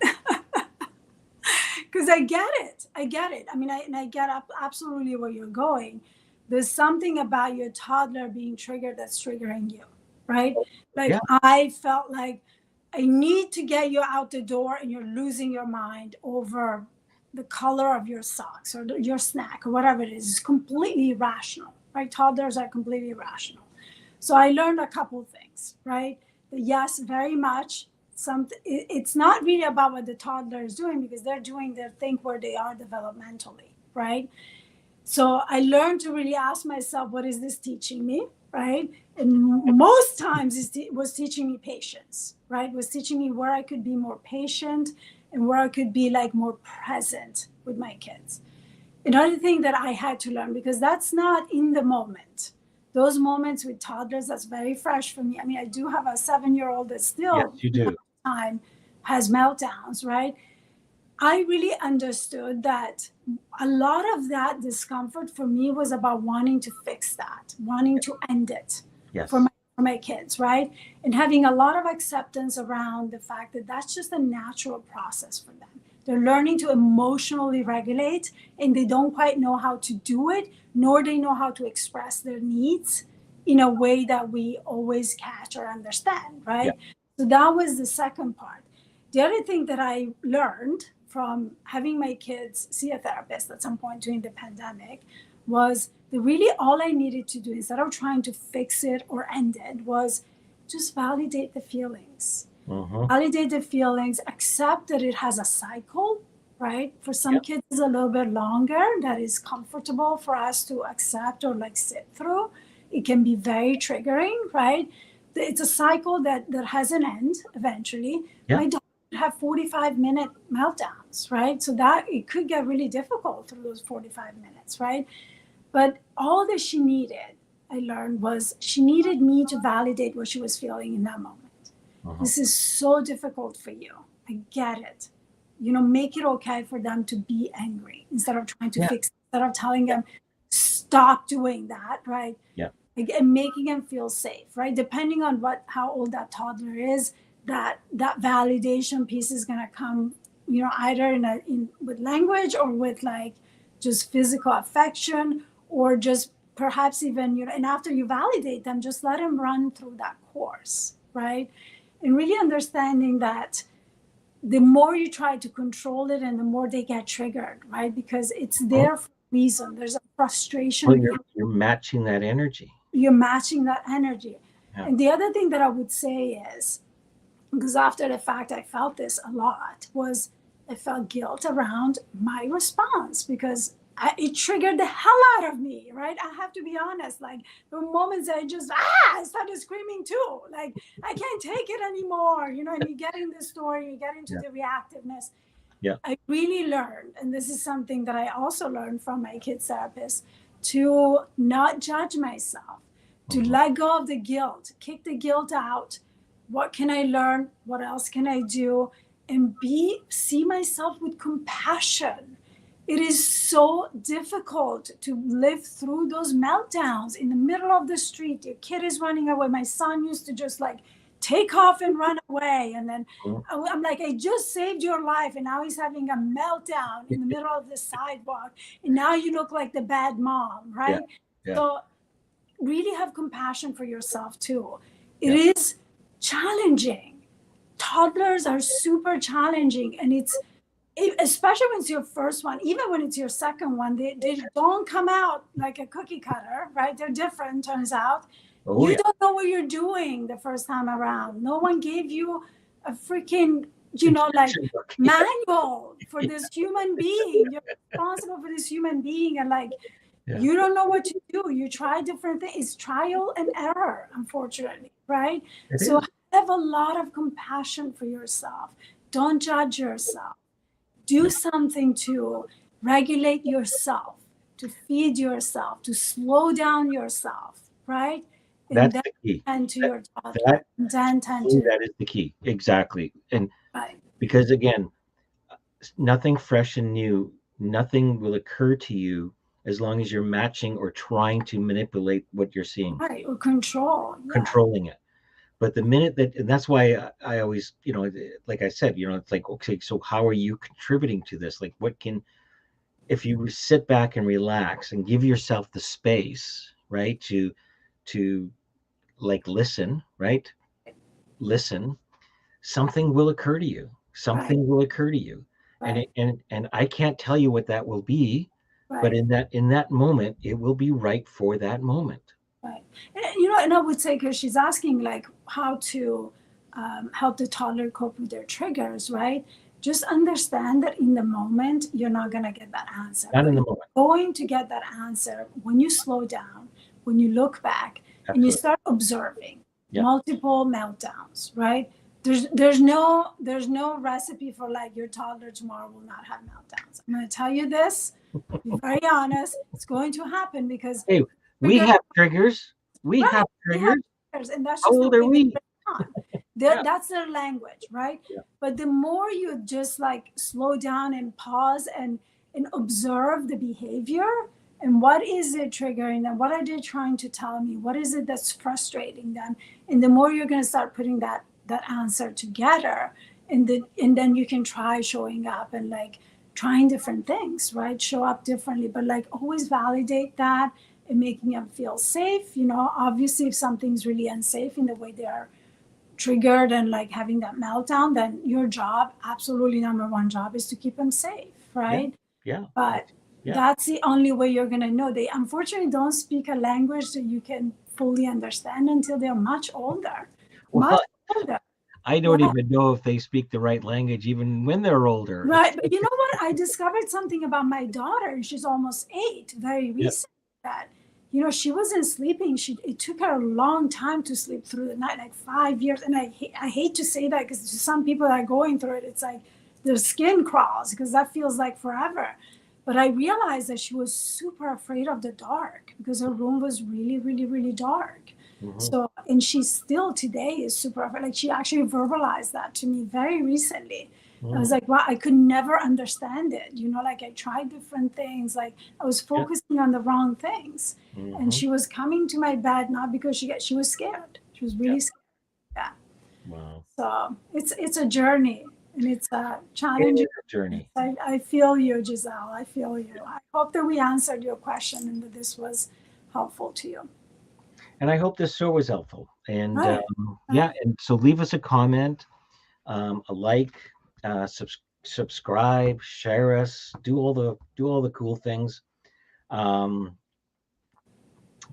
Because I get it. I mean, I get absolutely where you're going. There's something about your toddler being triggered that's triggering you, right? Like, Yeah. I felt like I need to get you out the door and you're losing your mind over the color of your socks or your snack or whatever it is. It's completely irrational, right? Toddlers are completely irrational. So I learned a couple of things, right? Yes, very much. It's not really about what the toddler is doing because they're doing their thing where they are developmentally, right? So I learned to really ask myself, what is this teaching me, right? And most times it was teaching me patience, right? It was teaching me where I could be more patient and where I could be, like, more present with my kids. Another thing that I had to learn, because that's not in the moment. Those moments with toddlers, that's very fresh for me. I mean, I do have a 7-year-old that Yes, still you do. time has meltdowns, right? I really understood that a lot of that discomfort for me was about wanting to fix that, wanting to end it for Yes. my kids, right? And having a lot of acceptance around the fact that that's just a natural process for them. They're learning to emotionally regulate and they don't quite know how to do it, nor they know how to express their needs in a way that we always catch or understand, right? Yeah. So that was the second part. The other thing that I learned from having my kids see a therapist at some point during the pandemic was that really all I needed to do, instead of trying to fix it or end it, was just validate the feelings. Mm-hmm. Validate the feelings, accept that it has a cycle, right? For some kids, it's a little bit longer. That is comfortable for us to accept or, like, sit through. It can be very triggering, right? It's a cycle that has an end eventually. Yeah. My daughter would have 45-minute meltdowns, right? So that it could get really difficult through those 45 minutes, right? But all that she needed, I learned, was she needed me to validate what she was feeling in that moment. Mm-hmm. This is so difficult for you. I get it. Make it okay for them to be angry instead of trying to Yeah. fix it, instead of telling them, stop doing that, right? Yeah. And making them feel safe, right? Depending on how old that toddler is, that validation piece is gonna come, either with language or with, like, just physical affection, or just perhaps even, and after you validate them, just let them run through that course, right? And really understanding that the more you try to control it and the more they get triggered, right? Because it's there for a reason. There's a Well, frustration. you're matching that energy. You're matching that energy. Yeah. And the other thing that I would say is, because after the fact I felt this a lot, was I felt guilt around my response because it triggered the hell out of me, right? I have to be honest. Like, there were moments that I started screaming too. Like, I can't take it anymore, and you get in the story, you get into Yeah. the reactiveness. Yeah. I really learned, and this is something that I also learned from my kids therapist, to not judge myself, to let go of the guilt, kick the guilt out. What can I learn? What else can I do? And see myself with compassion. It is so difficult to live through those meltdowns in the middle of the street. Your kid is running away. My son used to just like take off and run away. And then I'm like, I just saved your life. And now he's having a meltdown in the middle of the sidewalk. And now you look like the bad mom, right? Yeah. So really have compassion for yourself too. It Yeah. is challenging. Toddlers are super challenging. And especially when it's your first one, even when it's your second one, they don't come out like a cookie cutter, right? They're different, turns out. Oh, You yeah. don't know what you're doing the first time around. No one gave you a freaking, like Instruction book. manual for this human being. You're responsible for this human being. And like, Yeah. you don't know what to do. You try different things. It's trial and error, unfortunately, right? It So is. have a lot of compassion for yourself. Don't judge yourself. Do something to regulate yourself, to feed yourself, to slow down yourself, right? And That's then the key. tend to your toddler. That, And then tend to to me, that is the key. Exactly. And right. because again, nothing fresh and new, nothing will occur to you as long as you're matching or trying to manipulate what you're seeing, Right, or control. Yeah. controlling it. But the minute that, and that's why I always, like I said, it's like, okay, so how are you contributing to this? Like, what can, if you sit back and relax and give yourself the space, right, to like listen, right, listen, something will occur to you. Something Right. will occur to you, Right. and I can't tell you what that will be, but Right. in that moment, it will be right for that moment. Right. And I would say, because she's asking like how to help the toddler cope with their triggers, right? Just understand that in the moment, you're not going to get that answer. Not But in the you're moment. going to get that answer when you slow down, when you look back, and you Absolutely. start observing Yeah. multiple meltdowns, right? There's no recipe for like your toddler tomorrow will not have meltdowns. I'm going to tell you this, be very honest, it's going to happen because Hey, we have triggers. We right, have we have triggers. triggers, and that's How just the old are way we? they're on. Yeah. That's their language, right? Yeah. But the more you just like slow down and pause and observe the behavior and what is it triggering them, what are they trying to tell me, what is it that's frustrating them, and the more you're going to start putting that answer together, and then you can try showing up and like trying different things, right? Show up differently, but like always validate that and making them feel safe. Obviously, if something's really unsafe in the way they are triggered and like having that meltdown, then your job, absolutely number one job, is to keep them safe, right? Yeah. But that's the only way you're going to know. They unfortunately don't speak a language that you can fully understand until they're much older. Well, Much older. I don't even know if they speak the right language even when they're older. Right. But you know what? I discovered something about my daughter. She's almost 8, very recently, that, she wasn't sleeping. It took her a long time to sleep through the night, like 5 years. And I hate to say that because some people that are going through it, it's like their skin crawls because that feels like forever. But I realized that she was super afraid of the dark because her room was really, really, really dark. Mhm. So, and she still today is super afraid. Like she actually verbalized that to me very recently. I was like, wow, I could never understand it. Like I tried different things. Like I was focusing on the wrong things. And she was coming to my bed, not because she was scared. She was really scared. Yeah. Wow. So it's a journey, and it's a challenging journey. I feel you, Giselle. I feel you. I hope that we answered your question and that this was helpful to you. And I hope this show was helpful. And Right. yeah, Right. and so leave us a comment, a like, subscribe, share us, do all the cool things. Um,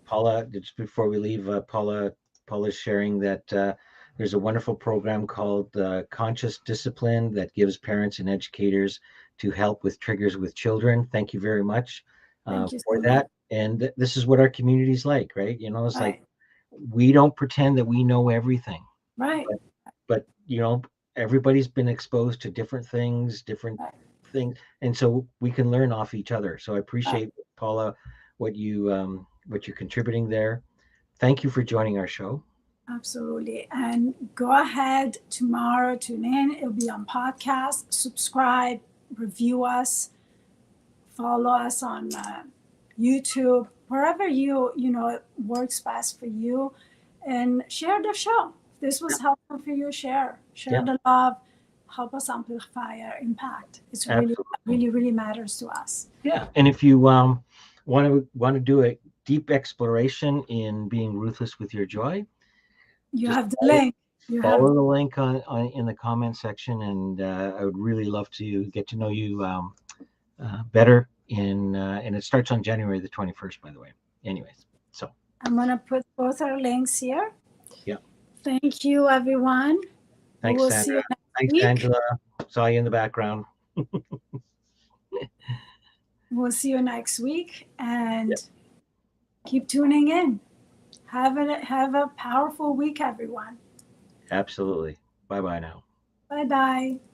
Paula, just before we leave, Paula's sharing that there's a wonderful program called Conscious Discipline that gives parents and educators to help with triggers with children. Thank you very much Thank you for so much. that. And this is what our community's like, right? It's like Right. we don't pretend that we know everything, Right. but everybody's been exposed to different Right. things, and so we can learn off each other. So I Right. appreciate, Paula, what you're contributing there. Thank you for joining our show. Absolutely. And go ahead tomorrow, tune in. It'll be on podcast. Subscribe, review us, follow us on YouTube, wherever it works best for you, and share the show. If this Yeah, was helpful for you, share yeah, the love, help us amplify our impact. It's really, absolutely. really, really matters to us. Yeah, and if you want to do a deep exploration in being ruthless with your joy, You just have the link. You have follow the link on in the comment section, and I would really love to get to know you better. And it starts on January the 21st, by the way. Anyways, so I'm gonna put both our links here. yeah. Thank you, everyone. We Thanks, will see Sandra. you next Thanks, week. Angela. Saw you in the background. We'll see you next week, Yeah, and keep tuning in. Have a powerful week, everyone. absolutely. Bye bye now. Bye bye.